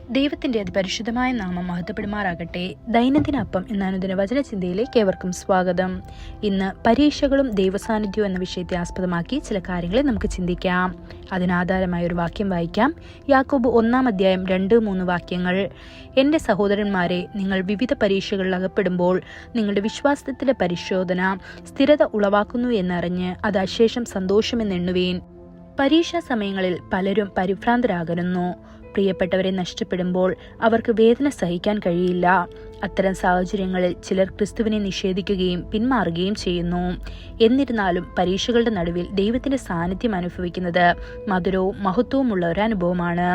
ദൈവത്തിന്റെ അതിപരിശുദ്ധമായ നാമം മഹത്വപ്പെടുമാറാകട്ടെ. ദൈനംദിന അപ്പം എന്ന അനുദിന വചനചിന്തയിലേക്ക് ഏവർക്കും സ്വാഗതം. ഇന്ന് പരീക്ഷകളും ദൈവസാന്നിധ്യവും എന്ന വിഷയത്തെ ആസ്പദമാക്കി ചില കാര്യങ്ങളെ നമുക്ക് ചിന്തിക്കാം. അതിനാധാരമായ ഒരു വാക്യം വായിക്കാം. യാക്കോബ് 1-ാം അധ്യായം 2-3 വാക്യങ്ങൾ. എൻ്റെ സഹോദരന്മാരെ, നിങ്ങൾ വിവിധ പരീക്ഷകളിൽ അകപ്പെടുമ്പോൾ നിങ്ങളുടെ വിശ്വാസത്തിലെ പരിശോധന സ്ഥിരത ഉളവാക്കുന്നു എന്നറിഞ്ഞ് അത് അശേഷം സന്തോഷമെന്നെണ്ണുവീൻ. പരീക്ഷാ സമയങ്ങളിൽ പലരും പരിഭ്രാന്തരാകുന്നു. പ്രിയപ്പെട്ടവരെ നഷ്ടപ്പെടുമ്പോൾ അവർക്ക് വേദന സഹിക്കാൻ കഴിയില്ല. അത്തരം സാഹചര്യങ്ങളിൽ ചിലർ ക്രിസ്തുവിനെ നിഷേധിക്കുകയും പിന്മാറുകയും ചെയ്യുന്നു. എന്നിരുന്നാലും പരീക്ഷകളുടെ നടുവിൽ ദൈവത്തിന്റെ സാന്നിധ്യം അനുഭവിക്കുന്നത് മധുരവും മഹത്വവുമുള്ള ഒരു അനുഭവമാണ്.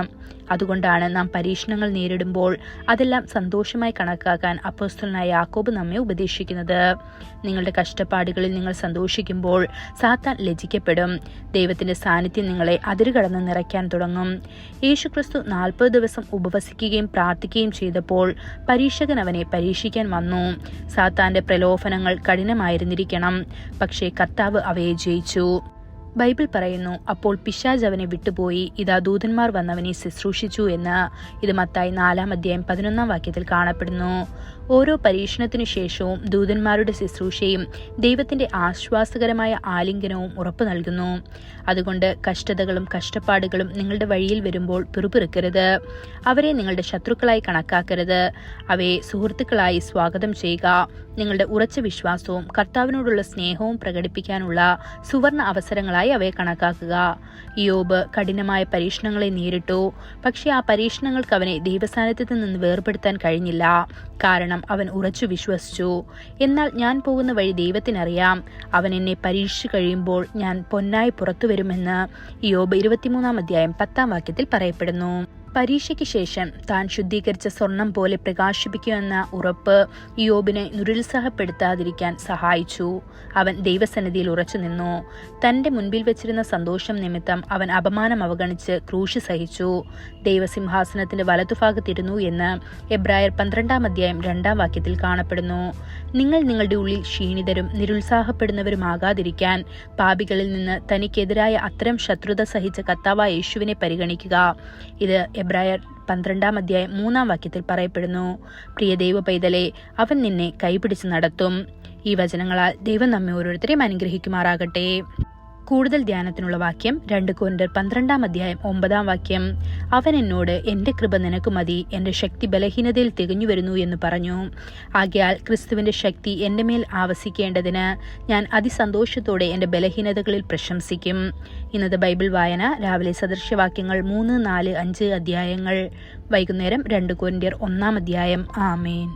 അതുകൊണ്ടാണ് നാം പരീക്ഷണങ്ങൾ നേരിടുമ്പോൾ അതെല്ലാം സന്തോഷമായി കണക്കാക്കാൻ അപ്പോസ്തലനായ യാക്കോബ് നമ്മെ ഉപദേശിക്കുന്നത്. നിങ്ങളുടെ കഷ്ടപ്പാടുകളിൽ നിങ്ങൾ സന്തോഷിക്കുമ്പോൾ സാത്താൻ ലജ്ജിക്കപ്പെടും. ദൈവത്തിന്റെ സാന്നിധ്യം നിങ്ങളെ അതിരുകടന്ന് നിറയ്ക്കാൻ തുടങ്ങും. യേശുക്രിസ്തു 40 ദിവസം ഉപവസിക്കുകയും പ്രാർത്ഥിക്കുകയും ചെയ്തപ്പോൾ പരീക്ഷകൻ അവനെ പരീക്ഷിക്കാൻ വന്നു. സാത്താന്റെ പ്രലോഭനങ്ങൾ കഠിനമായിരുന്നിരിക്കണം, പക്ഷേ കർത്താവ് അവയെ ജയിച്ചു. ബൈബിൾ പറയുന്നു, അപ്പോൾ പിശാച് അവനെ വിട്ടുപോയി, ഇതാ ദൂതന്മാർ വന്നവനെ ശുശ്രൂഷിച്ചു എന്ന്. ഇത് മത്തായി 4-ാം അധ്യായം 11-ാം വാക്യത്തിൽ കാണപ്പെടുന്നു. ഓരോ പരീക്ഷണത്തിനു ശേഷവും ദൂതന്മാരുടെ ശുശ്രൂഷയും ദൈവത്തിന്റെ ആശ്വാസകരമായ ആലിംഗനവും ഉറപ്പു നൽകുന്നു. അതുകൊണ്ട് കഷ്ടതകളും കഷ്ടപ്പാടുകളും നിങ്ങളുടെ വഴിയിൽ വരുമ്പോൾ പിറുപിറുക്കരുത്. അവരെ നിങ്ങളുടെ ശത്രുക്കളായി കണക്കാക്കരുത്. അവയെ സുഹൃത്തുക്കളായി സ്വാഗതം ചെയ്യുക. നിങ്ങളുടെ ഉറച്ച വിശ്വാസവും കർത്താവിനോടുള്ള സ്നേഹവും പ്രകടിപ്പിക്കാനുള്ള സുവർണ അവസരങ്ങളായി അവയെ കണക്കാക്കുക. യോബ് കഠിനമായ പരീക്ഷണങ്ങളെ നേരിട്ടു. പക്ഷേ ആ പരീക്ഷണങ്ങൾക്ക് അവനെ ദൈവസാന്നിധ്യത്തിൽ നിന്ന് വേർപെടുത്താൻ കഴിഞ്ഞില്ല. കാരണം അവൻ ഉറച്ചു വിശ്വസിച്ചു. എന്നാൽ ഞാൻ പോകുന്ന വഴി ദൈവത്തിനറിയാം. അവൻ എന്നെ പരീക്ഷിച്ചു കഴിയുമ്പോൾ ഞാൻ പൊന്നായി പുറത്തു വരുമെന്ന് യോബ് 23-ാം അധ്യായം 10-ാം വാക്യത്തിൽ പറയപ്പെടുന്നു. പരീക്ഷയ്ക്ക് ശേഷം താൻ ശുദ്ധീകരിച്ച സ്വർണം പോലെ പ്രകാശിപ്പിക്കുമെന്ന ഉറപ്പ് യോബിനെ നിരുത്സാഹപ്പെടുത്താതിരിക്കാൻ സഹായിച്ചു. അവൻ ദൈവസന്നിധിയിൽ ഉറച്ചു നിന്നു. തന്റെ മുൻപിൽ വെച്ചിരുന്ന സന്തോഷം നിമിത്തം അവൻ അപമാനം അവഗണിച്ച് ക്രൂശ് സഹിച്ചു. ദൈവസിംഹാസനത്തിന്റെ വലതുഭാഗത്തിരുന്നു എന്ന് എബ്രായർ 12-ാം അധ്യായം 2-ാം വാക്യത്തിൽ കാണപ്പെടുന്നു. നിങ്ങൾ നിങ്ങളുടെ ഉള്ളിൽ ക്ഷീണിതരും നിരുത്സാഹപ്പെടുന്നവരുമാകാതിരിക്കാൻ പാപികളിൽ നിന്ന് തനിക്കെതിരായ അത്തരം ശത്രുത സഹിച്ച കർത്താവായ യേശുവിനെ പരിഗണിക്കുക. ഇത് എബ്രായർ 12-ാം അധ്യായം 3-ാം വാക്യത്തിൽ പറയപ്പെടുന്നു. പ്രിയ ദൈവ പൈതലേ, അവൻ നിന്നെ കൈപിടിച്ച് നടത്തും. ഈ വചനങ്ങളാൽ ദൈവം നമ്മെ ഓരോരുത്തരെയും അനുഗ്രഹിക്കുമാറാകട്ടെ. കൂടുതൽ ധ്യാനത്തിനുള്ള വാക്യം 2 കൊരിന്ത്യർ 12-ാം അധ്യായം 9-ാം വാക്യം. അവൻ എന്നോട്, എൻ്റെ കൃപ നിനക്ക് മതി, എൻ്റെ ശക്തി ബലഹീനതയിൽ തികഞ്ഞു വരുന്നു എന്ന് പറഞ്ഞു. ആകയാൽ ക്രിസ്തുവിന്റെ ശക്തി എൻ്റെ മേൽ ആവസിക്കേണ്ടതിന് ഞാൻ അതിസന്തോഷത്തോടെ എൻ്റെ ബലഹീനതകളിൽ പ്രശംസിക്കും. ഇന്നത്തെ ബൈബിൾ വായന രാവിലെ സദൃശ്യവാക്യങ്ങൾ 3, 4, 5 അധ്യായങ്ങൾ. വൈകുന്നേരം 2 കൊരിന്ത്യർ 1-ാം അധ്യായം. ആമേൻ.